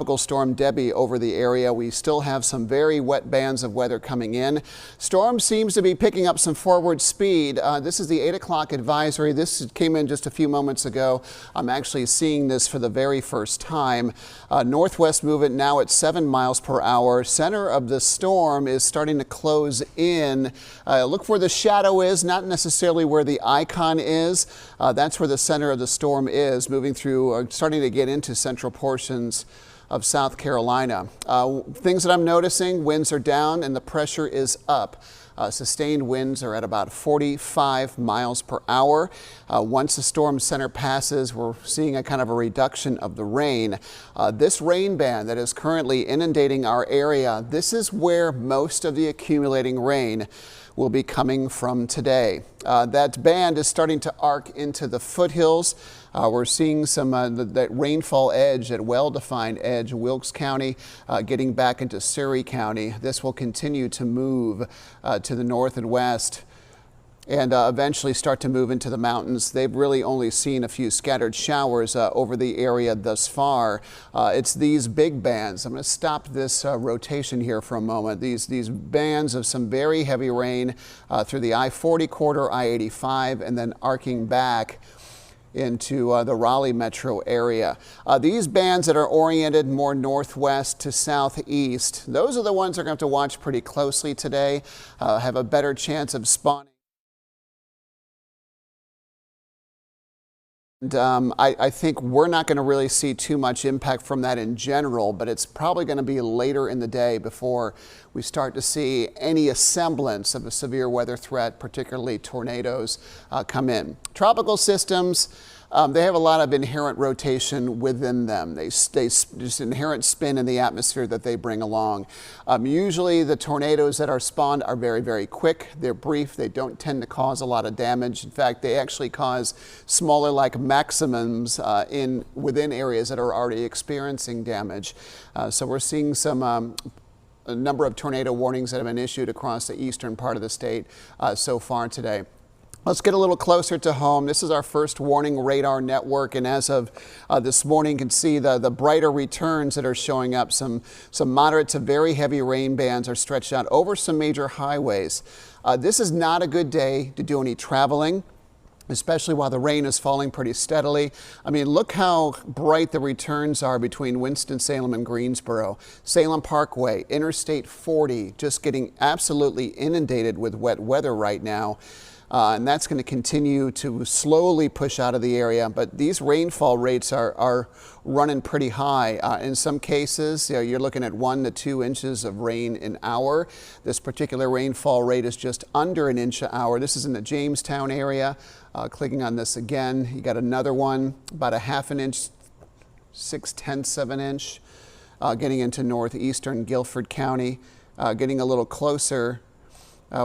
Tropical Storm Debbie over the area. We still have some very wet bands of weather coming in. Storm seems to be picking up some forward speed. This is the 8 o'clock advisory. This came in just a few moments ago. I'm actually seeing this for the very first time. Northwest movement now at 7 miles per hour. Center of the storm is starting to close in. Look where the shadow is, not necessarily where the icon is. That's where the center of the storm is, moving through, starting to get into central portions of South Carolina. Things that I'm noticing: winds are down and the pressure is up. Sustained winds are at about 45 miles per hour. Once the storm center passes, we're seeing a kind of a reduction of the rain. This rain band that is currently inundating our area, this is where most of the accumulating rain will be coming from today. That band is starting to arc into the foothills. We're seeing some that rainfall edge, that well-defined edge, Wilkes County, getting back into Surry County. This will continue to move to the north and west and eventually start to move into the mountains. They've really only seen a few scattered showers over the area thus far. It's these big bands. I'm going to stop this rotation here for a moment. These bands of some very heavy rain through the I-40 corridor, I-85, and then arcing back into the Raleigh metro area. These bands that are oriented more northwest to southeast, those are the ones that are going to have to watch pretty closely today, have a better chance of spawning. And I think we're not going to really see too much impact from that in general, but it's probably going to be later in the day before we start to see any semblance of a severe weather threat, particularly tornadoes, come in. Tropical systems, they have a lot of inherent rotation within them. They just inherent spin in the atmosphere that they bring along. Usually the tornadoes that are spawned are very, very quick. They're brief. They don't tend to cause a lot of damage. In fact, they actually cause smaller like maximums within areas that are already experiencing damage. So we're seeing some a number of tornado warnings that have been issued across the eastern part of the state so far today. Let's get a little closer to home. This is our first warning radar network, and as of this morning, you can see the brighter returns that are showing up. Some moderate to very heavy rain bands are stretched out over some major highways. This is not a good day to do any traveling, especially while the rain is falling pretty steadily. I mean, look how bright the returns are between Winston-Salem and Greensboro. Salem Parkway, Interstate 40, just getting absolutely inundated with wet weather right now. And that's going to continue to slowly push out of the area. But these rainfall rates are running pretty high. In some cases, you're looking at 1 to 2 inches of rain an hour. This particular rainfall rate is just under an inch an hour. This is in the Jamestown area. Clicking on this again, you got another one, about a half an inch, 6/10 of an inch, getting into northeastern Guilford County. Getting a little closer,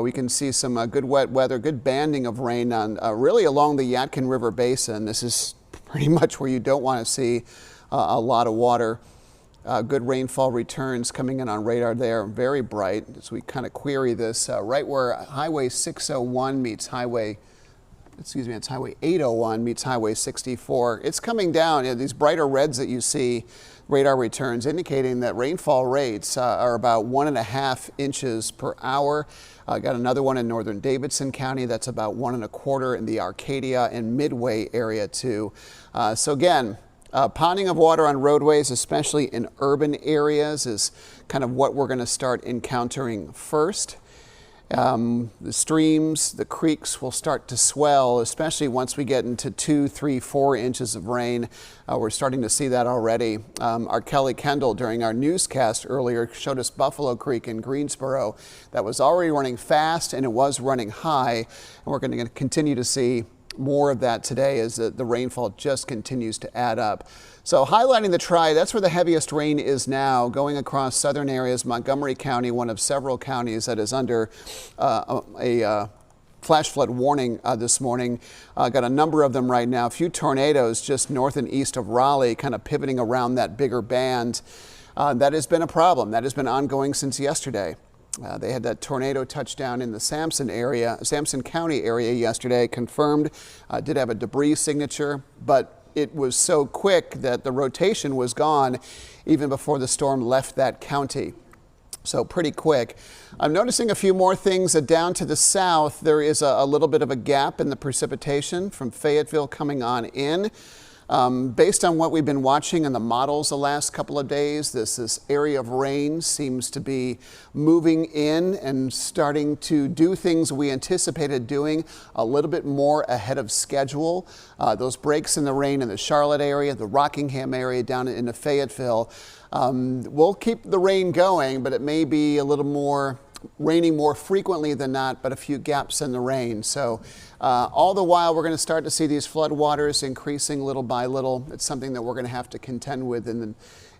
we can see some good wet weather, good banding of rain on really along the Yadkin River Basin. This is pretty much where you don't want to see a lot of water. Good rainfall returns coming in on radar there, very bright. As we kind of query this, right where Highway 601 meets Highway 801 meets Highway 64. It's coming down. These brighter reds that you see, radar returns indicating that rainfall rates are about 1.5 inches per hour. Got another one in northern Davidson County that's about 1.25 in the Arcadia and Midway area too. So again, ponding of water on roadways, especially in urban areas, is kind of what we're going to start encountering first. The streams, the creeks will start to swell, especially once we get into 2, 3, 4 inches of rain. We're starting to see that already. Our Kelly Kendall, during our newscast earlier, showed us Buffalo Creek in Greensboro that was already running fast and it was running high. And we're going to continue to see more of that today as the rainfall just continues to add up. So highlighting the Tri, that's where the heaviest rain is now, going across southern areas. Montgomery County, one of several counties that is under a flash flood warning this morning. Got a number of them right now. A few tornadoes just north and east of Raleigh, kind of pivoting around that bigger band. That has been a problem. That has been ongoing since yesterday. They had that tornado touchdown in the Sampson County area yesterday, confirmed. Did have a debris signature, but it was so quick that the rotation was gone even before the storm left that county. So pretty quick. I'm noticing a few more things down to the south. There is a little bit of a gap in the precipitation from Fayetteville coming on in. Based on what we've been watching in the models the last couple of days, this area of rain seems to be moving in and starting to do things we anticipated doing a little bit more ahead of schedule. Those breaks in the rain in the Charlotte area, the Rockingham area down into Fayetteville, we'll keep the rain going, but it may be a little more raining more frequently than not, but a few gaps in the rain. So all the while, we're going to start to see these flood waters increasing little by little. It's something that we're going to have to contend with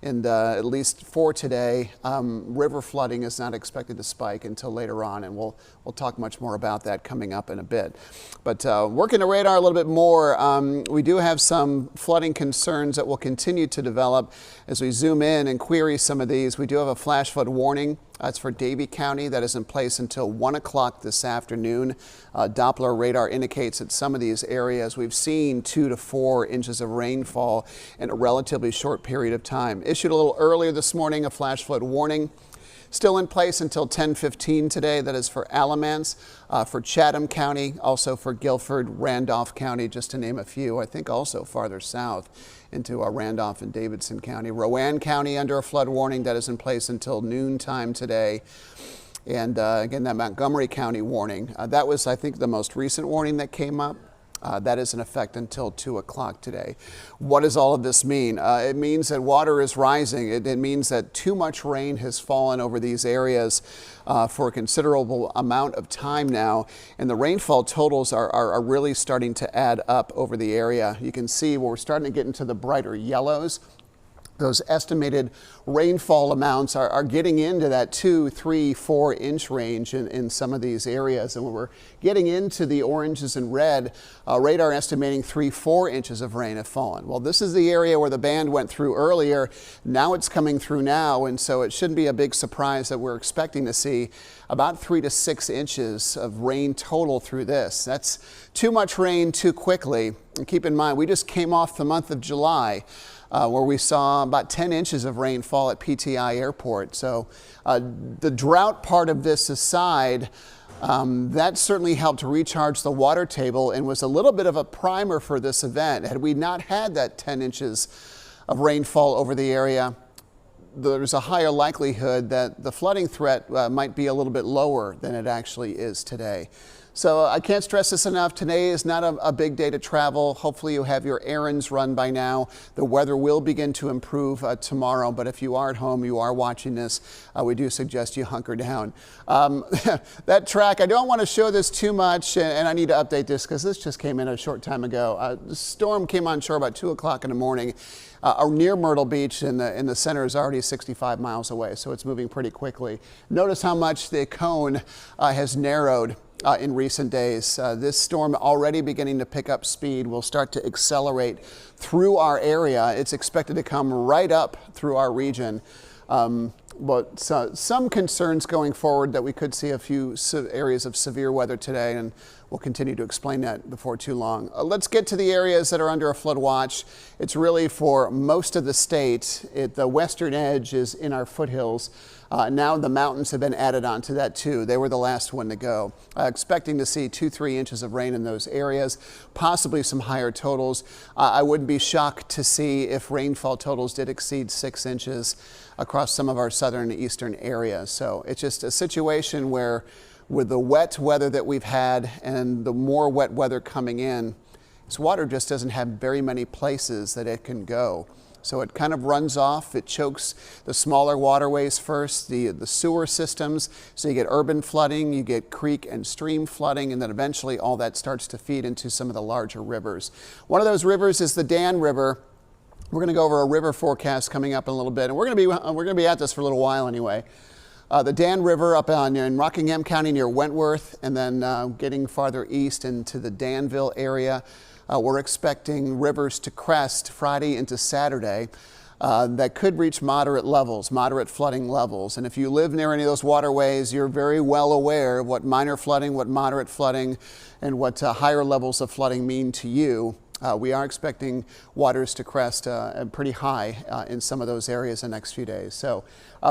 at least for today. River flooding is not expected to spike until later on, and we'll talk much more about that coming up in a bit. But working the radar a little bit more, we do have some flooding concerns that will continue to develop as we zoom in and query some of these. We do have a flash flood warning. That's for Davie County. That is in place until 1 o'clock this afternoon. Doppler radar indicates that some of these areas we've seen 2 to 4 inches of rainfall in a relatively short period of time. Issued a little earlier this morning, a flash flood warning. Still in place until 10:15 today. That is for Alamance, for Chatham County, also for Guilford, Randolph County, just to name a few. I think also farther south into Randolph and Davidson County. Rowan County under a flood warning that is in place until noontime today. And again, that Montgomery County warning. That was, I think, the most recent warning that came up. That is in effect until 2 o'clock today. What does all of this mean? It means that water is rising. It means that too much rain has fallen over these areas for a considerable amount of time now, and the rainfall totals are really starting to add up over the area. You can see where we're starting to get into the brighter yellows. Those estimated rainfall amounts are getting into that 2, 3, 4 inch range in some of these areas. And when we're getting into the oranges and red, radar estimating 3, 4 inches of rain have fallen. Well, this is the area where the band went through earlier. Now it's coming through now, and so it shouldn't be a big surprise that we're expecting to see about 3 to 6 inches of rain total through this. That's too much rain too quickly. And keep in mind, we just came off the month of July, where we saw about 10 inches of rainfall at PTI Airport. So the drought part of this aside, that certainly helped to recharge the water table and was a little bit of a primer for this event. Had we not had that 10 inches of rainfall over the area, there's a higher likelihood that the flooding threat might be a little bit lower than it actually is today. So I can't stress this enough. Today is not a big day to travel. Hopefully you have your errands run by now. The weather will begin to improve tomorrow, but if you are at home, you are watching this, we do suggest you hunker down. That track, I don't want to show this too much, and I need to update this because this just came in a short time ago. The storm came on shore about 2 o'clock in the morning. Near Myrtle Beach in the center is already 65 miles away, so it's moving pretty quickly. Notice how much the cone has narrowed in recent days. This storm already beginning to pick up speed will start to accelerate through our area. It's expected to come right up through our region. But some concerns going forward that we could see a few areas of severe weather today, and we'll continue to explain that before too long. Let's get to the areas that are under a flood watch. It's really for most of the state. The western edge is in our foothills. Now the mountains have been added onto that too. They were the last one to go. Expecting to see 2, 3 inches of rain in those areas, possibly some higher totals. I wouldn't be shocked to see if rainfall totals did exceed 6 inches across some of our southern and eastern areas. So it's just a situation where with the wet weather that we've had and the more wet weather coming in, this water just doesn't have very many places that it can go. So it kind of runs off, it chokes the smaller waterways first, the sewer systems, so you get urban flooding, you get creek and stream flooding, and then eventually all that starts to feed into some of the larger rivers. One of those rivers is the Dan River. We're going to go over a river forecast coming up in a little bit, and we're going to be at this for a little while anyway. The Dan River up in Rockingham County near Wentworth, and then getting farther east into the Danville area. We're expecting rivers to crest Friday into Saturday that could reach moderate levels, moderate flooding levels. And if you live near any of those waterways, you're very well aware of what minor flooding, what moderate flooding, and what higher levels of flooding mean to you. We are expecting waters to crest pretty high in some of those areas the next few days. So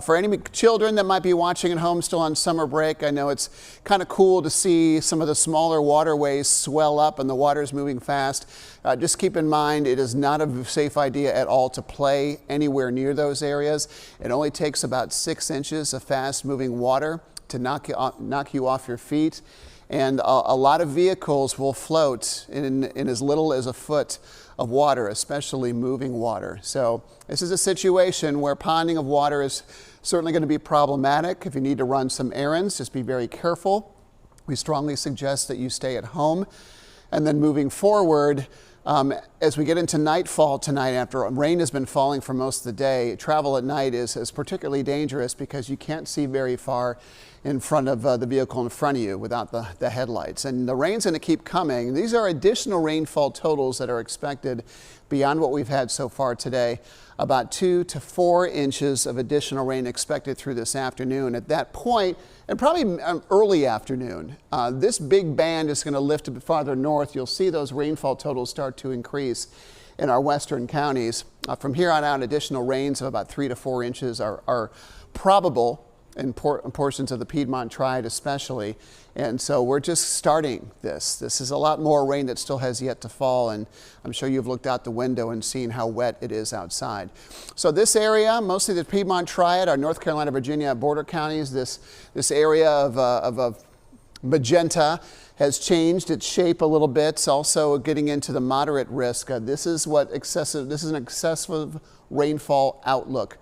for any children that might be watching at home still on summer break, I know it's kind of cool to see some of the smaller waterways swell up and the water's moving fast. Just keep in mind it is not a safe idea at all to play anywhere near those areas. It only takes about 6 inches of fast moving water to knock you off your feet. And a lot of vehicles will float in as little as a foot of water, especially moving water. So this is a situation where ponding of water is certainly going to be problematic. If you need to run some errands, just be very careful. We strongly suggest that you stay at home. And then moving forward, as we get into nightfall tonight, after rain has been falling for most of the day, travel at night is particularly dangerous because you can't see very far in front of the vehicle in front of you without the headlights. And the rain's going to keep coming. These are additional rainfall totals that are expected beyond what we've had so far today. About 2 to 4 inches of additional rain expected through this afternoon. At that point, and probably early afternoon, this big band is going to lift a bit farther north. You'll see those rainfall totals start to increase in our western counties. From here on out, additional rains of about 3 to 4 inches are probable in portions of the Piedmont Triad especially. And so we're just starting this. This is a lot more rain that still has yet to fall, and I'm sure you've looked out the window and seen how wet it is outside. So this area, mostly the Piedmont Triad, our North Carolina, Virginia border counties, this area of magenta has changed its shape a little bit. It's also getting into the moderate risk. This is an excessive rainfall outlook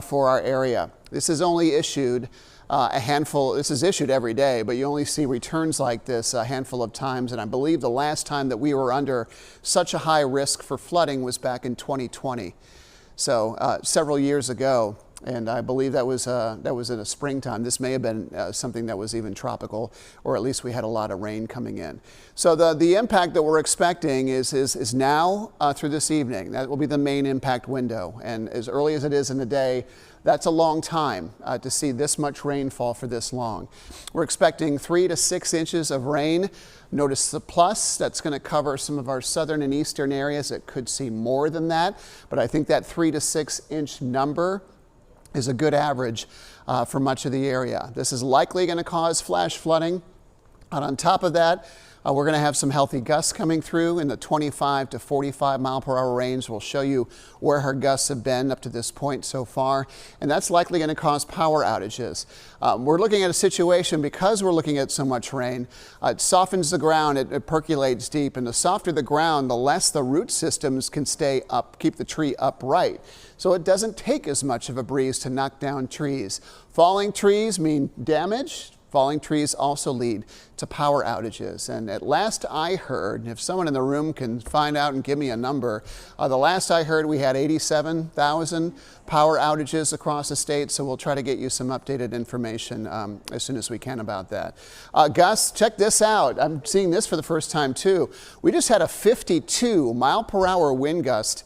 for our area. This is only issued a handful, this is issued every day, but you only see returns like this a handful of times. And I believe the last time that we were under such a high risk for flooding was back in 2020. So several years ago. And I believe that was in the springtime. This may have been something that was even tropical, or at least we had a lot of rain coming in. So the impact that we're expecting is now through this evening. That will be the main impact window. And as early as it is in the day, that's a long time to see this much rainfall for this long. We're expecting 3 to 6 inches of rain. Notice the plus, that's going to cover some of our southern and eastern areas. It could see more than that, but I think that 3 to 6 inch number is a good average for much of the area. This is likely going to cause flash flooding. And on top of that, we're going to have some healthy gusts coming through in the 25 to 45 mile per hour range. We'll show you where her gusts have been up to this point so far, and that's likely going to cause power outages. We're looking at a situation, because we're looking at so much rain, it softens the ground, it percolates deep, and the softer the ground, the less the root systems can stay up, keep the tree upright. So it doesn't take as much of a breeze to knock down trees. Falling trees mean damage. Falling trees also lead to power outages. And at last I heard, if someone in the room can find out and give me a number, the last I heard we had 87,000 power outages across the state. So we'll try to get you some updated information as soon as we can about that. Gus, check this out. I'm seeing this for the first time too. We just had a 52 mile per hour wind gust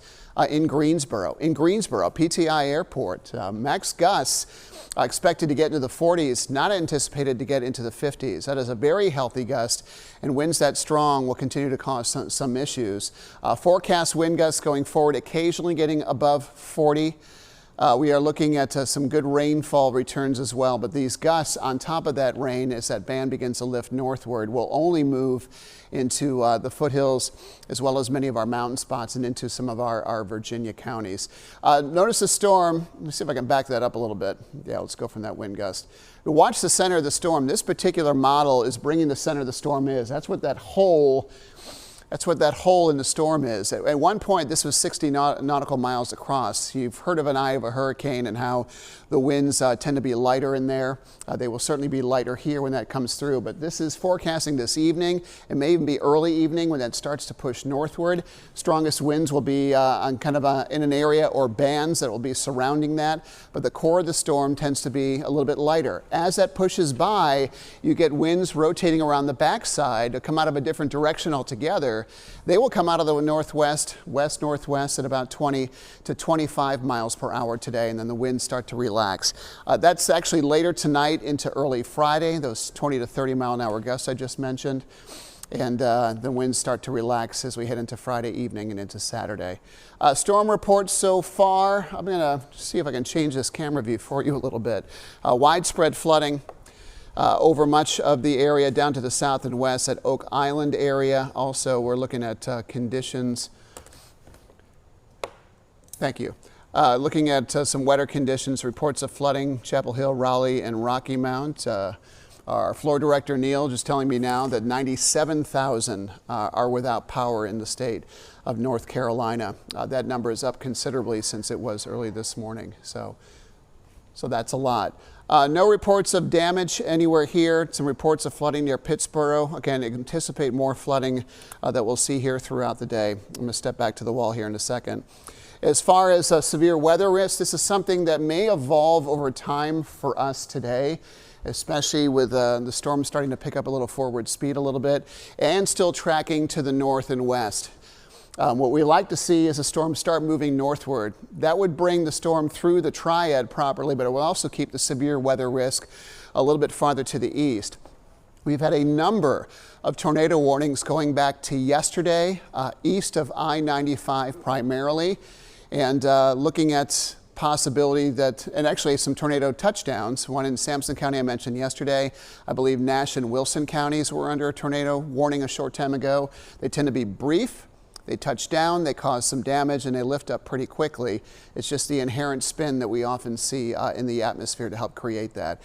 in Greensboro, PTI Airport. Max gusts expected to get into the 40s, not anticipated to get into the 50s. That is a very healthy gust, and winds that strong will continue to cause some issues. Forecast wind gusts going forward, occasionally getting above 40. We are looking at some good rainfall returns as well, but these gusts on top of that rain, as that band begins to lift northward, will only move into the foothills as well as many of our mountain spots and into some of our Virginia counties. Notice the storm. Let me see if I can back that up a little bit. Yeah, let's go from that wind gust. Watch the center of the storm. This particular model is bringing the center of the storm is. That's what that hole in the storm is. At one point, this was 60 nautical miles across. You've heard of an eye of a hurricane and how the winds tend to be lighter in there. They will certainly be lighter here when that comes through, but this is forecasting this evening. It may even be early evening when that starts to push northward. Strongest winds will be on kind of in an area or bands that will be surrounding that, but the core of the storm tends to be a little bit lighter. As that pushes by, you get winds rotating around the backside to come out of a different direction altogether. They will come out of the northwest, west-northwest at about 20 to 25 miles per hour today, and then the winds start to relax. That's actually later tonight into early Friday, those 20 to 30 mile an hour gusts I just mentioned. and the winds start to relax as we head into Friday evening and into Saturday. Storm reports so far. I'm going to see if I can change this camera view for you a little bit. Widespread flooding over much of the area down to the south and west at Oak Island area. Also, we're looking at conditions. Thank you. Looking at some wetter conditions, reports of flooding, Chapel Hill, Raleigh, and Rocky Mount. Our floor director, Neil, just telling me now that 97,000 are without power in the state of North Carolina. That number is up considerably since it was early this morning. So that's a lot. No reports of damage anywhere here. Some reports of flooding near Pittsboro. Again, anticipate more flooding that we'll see here throughout the day. I'm going to step back to the wall here in a second. As far as severe weather risk, this is something that may evolve over time for us today, especially with the storm starting to pick up a little forward speed a little bit and still tracking to the north and west. What we like to see is a storm start moving northward. That would bring the storm through the triad properly, but it will also keep the severe weather risk a little bit farther to the east. We've had a number of tornado warnings going back to yesterday, east of I-95 primarily, and looking at possibility that, and actually some tornado touchdowns, one in Sampson County I mentioned yesterday. I believe Nash and Wilson counties were under a tornado warning a short time ago. They tend to be brief. They touch down, they cause some damage, and they lift up pretty quickly. It's just the inherent spin that we often see in the atmosphere to help create that.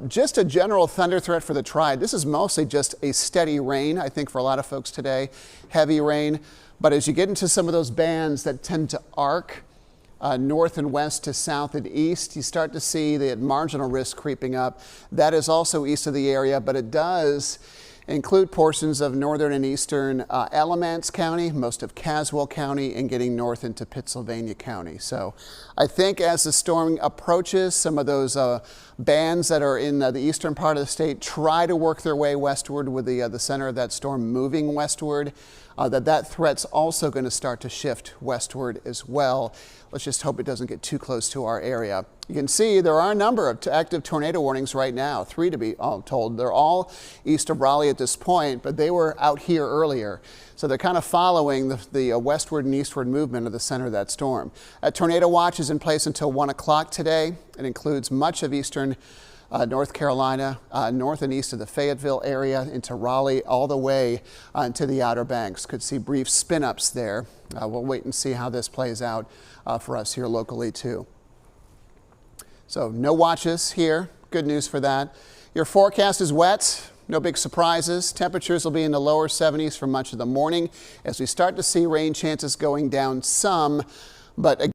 Just a general thunder threat for the Triad. This is mostly just a steady rain, I think, for a lot of folks today. Heavy rain. But as you get into some of those bands that tend to arc north and west to south and east, you start to see the marginal risk creeping up. That is also east of the area, but it does include portions of northern and eastern Alamance County, most of Caswell County, and getting north into Pittsylvania County. So I think as the storm approaches, some of those bands that are in the eastern part of the state try to work their way westward with the center of that storm moving westward. That threat's also going to start to shift westward as well. Let's just hope it doesn't get too close to our area. You can see there are a number of active tornado warnings right now, 3 to be told. They're all east of Raleigh at this point, but they were out here earlier. So they're kind of following the westward and eastward movement of the center of that storm. A tornado watch is in place until 1 o'clock today. It includes much of eastern North Carolina, north and east of the Fayetteville area into Raleigh, all the way into the Outer Banks. Could see brief spin-ups there. We'll wait and see how this plays out for us here locally too. So no watches here. Good news for that. Your forecast is wet. No big surprises. Temperatures will be in the lower 70s for much of the morning as we start to see rain chances going down some, but again,